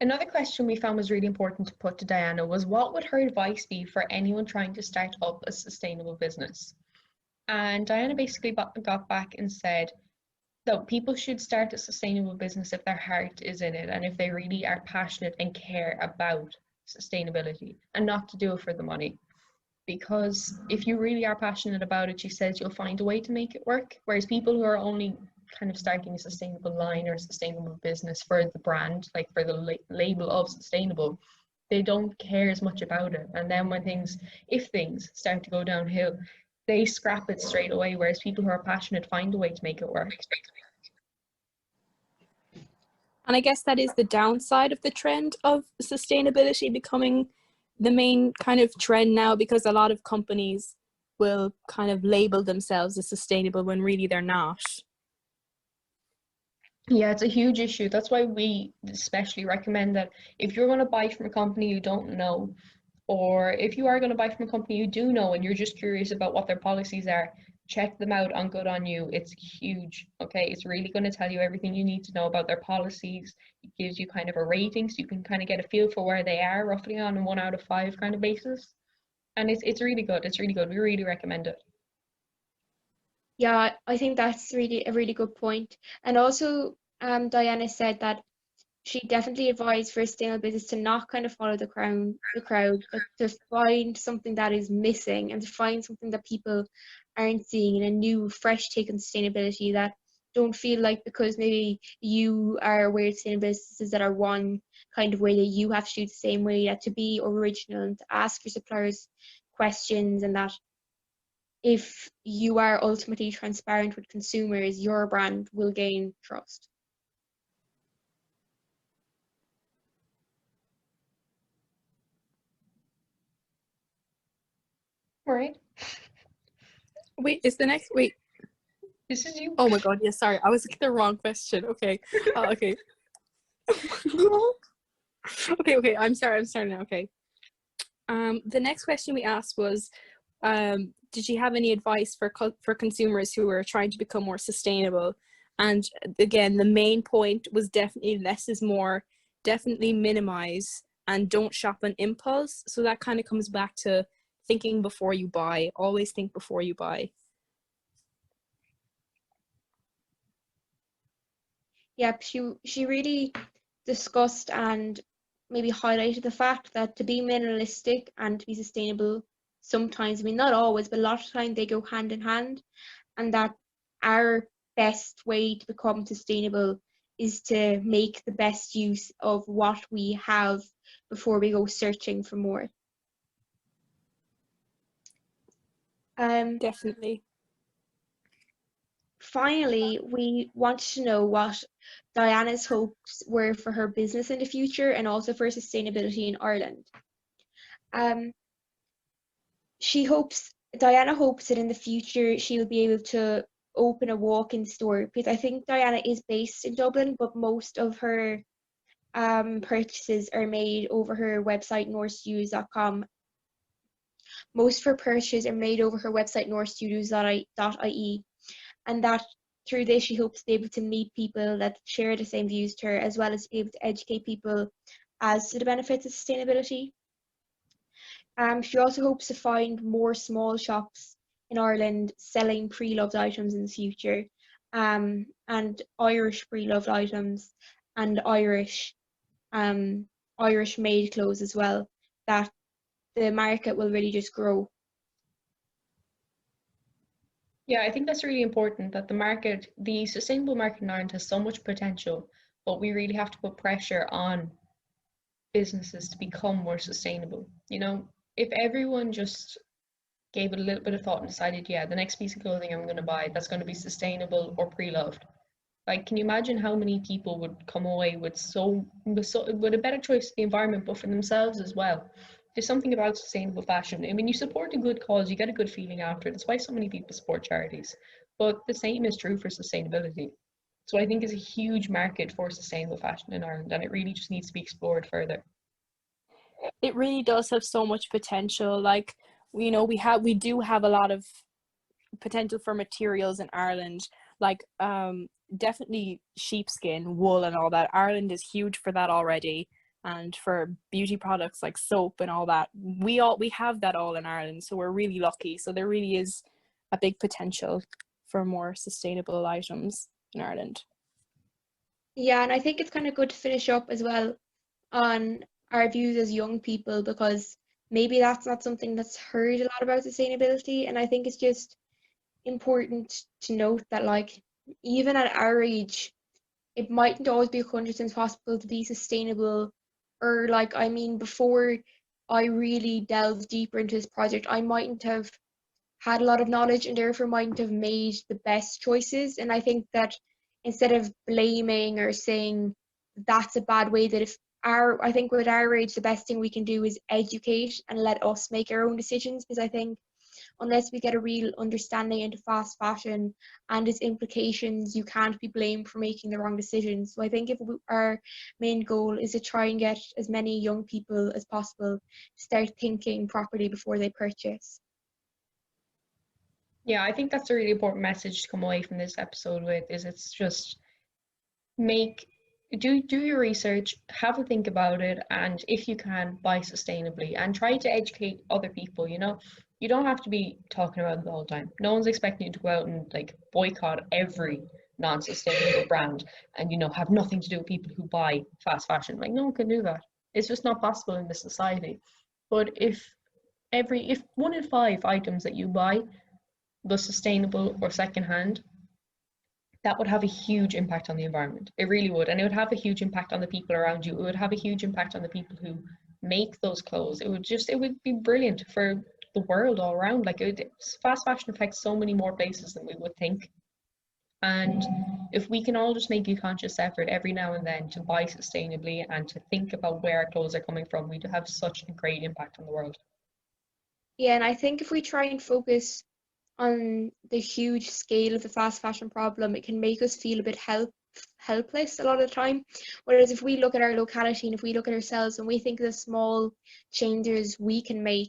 Another question we found was really important to put to Diana was, what would her advice be for anyone trying to start up a sustainable business? And Diana basically got back and said, so people should start a sustainable business if their heart is in it and if they really are passionate and care about sustainability, and not to do it for the money. Because if you really are passionate about it, she says you'll find a way to make it work. Whereas people who are only kind of starting a sustainable line or a sustainable business for the brand, like for the label of sustainable, they don't care as much about it. And then if things start to go downhill, they scrap it straight away. Whereas people who are passionate find a way to make it work. And I guess that is the downside of the trend of sustainability becoming the main kind of trend now, because a lot of companies will kind of label themselves as sustainable when really they're not. Yeah, it's a huge issue. That's why we especially recommend that if you're going to buy from a company you don't know, or if you are going to buy from a company you do know and you're just curious about what their policies are, check them out on Good On You. It's huge, okay? It's really going to tell you everything you need to know about their policies. It gives you kind of a rating so you can kind of get a feel for where they are roughly on a 1 out of 5 kind of basis. And it's really good. It's really good. We really recommend it. Yeah, I think that's really a really good point. And also, Diana said that she definitely advised for a sustainable business to not kind of follow the crowd, but to find something that is missing and to find something that people aren't seeing, in a new, fresh take on sustainability, that don't feel like because maybe you are aware of sustainable businesses that are one kind of way, that you have to do the same way, that to be original and to ask your suppliers questions, and that if you are ultimately transparent with consumers, your brand will gain trust. Right. Wait, is the next, wait. This is you. Oh my god, yes, sorry. I was looking at the wrong question. Okay. Okay. Okay, I'm sorry now. Okay. The next question we asked was, did you have any advice for consumers who are trying to become more sustainable? And again, the main point was definitely less is more, definitely minimize, and don't shop on impulse. So that kind of comes back to thinking before you buy. Always think before you buy. Yep, she really discussed and maybe highlighted the fact that to be minimalistic and to be sustainable, sometimes, I mean not always, but a lot of the time they go hand in hand, and that our best way to become sustainable is to make the best use of what we have before we go searching for more. Definitely. Finally, we want to know what Diana's hopes were for her business in the future and also for sustainability in Ireland. Diana hopes that in the future she will be able to open a walk-in store, because I think Diana is based in Dublin, but most of her purchases are made over her website northstudios.com. Most of her purchases are made over her website northstudios.ie, and that through this she hopes to be able to meet people that share the same views to her, as well as be able to educate people as to the benefits of sustainability. She also hopes to find more small shops in Ireland selling pre-loved items in the future, and Irish pre-loved items and Irish made clothes as well, that the market will really just grow. Yeah, I think that's really important, that the sustainable market in Ireland has so much potential, but we really have to put pressure on businesses to become more sustainable. You know, if everyone just gave it a little bit of thought and decided, yeah, the next piece of clothing I'm going to buy, that's going to be sustainable or pre-loved. Like, can you imagine how many people would come away with a better choice of the environment, but for themselves as well? There's something about sustainable fashion. I mean, you support a good cause, you get a good feeling after it. That's why so many people support charities. But the same is true for sustainability. So I think it's a huge market for sustainable fashion in Ireland, and it really just needs to be explored further. It really does have so much potential. Like, you know, we do have a lot of potential for materials in Ireland, like definitely sheepskin, wool and all that. Ireland is huge for that already. and for beauty products like soap and all that. We have that all in Ireland, so we're really lucky. So there really is a big potential for more sustainable items in Ireland. Yeah, and I think it's kind of good to finish up as well on our views as young people, because maybe that's not something that's heard a lot about sustainability, and I think it's just important to note that, like, even at our age, it mightn't always be 100% possible to be sustainable. Or, like, I mean, before I really delved deeper into this project, I mightn't have had a lot of knowledge and therefore mightn't have made the best choices. And I think that instead of blaming or saying that's a bad way, that I think with our age, the best thing we can do is educate and let us make our own decisions, because I think unless we get a real understanding into fast fashion and its implications, you can't be blamed for making the wrong decisions. So I think if our main goal is to try and get as many young people as possible to start thinking properly before they purchase. Yeah, I think that's a really important message to come away from this episode with, is it's just do your research, have a think about it, and if you can, buy sustainably and try to educate other people. You know, you don't have to be talking about it all the time. No one's expecting you to go out and like boycott every non-sustainable brand and, you know, have nothing to do with people who buy fast fashion. Like, no one can do that. It's just not possible in this society. But if 1 in 5 items that you buy was sustainable or secondhand, that would have a huge impact on the environment. It really would. And it would have a huge impact on the people around you. It would have a huge impact on the people who make those clothes. It would be brilliant for the world all around. Like, fast fashion affects so many more places than we would think. And if we can all just make a conscious effort every now and then to buy sustainably and to think about where our clothes are coming from, we'd have such a great impact on the world. Yeah, and I think if we try and focus on the huge scale of the fast fashion problem, it can make us feel a bit helpless a lot of the time. Whereas if we look at our locality and if we look at ourselves and we think of the small changes we can make,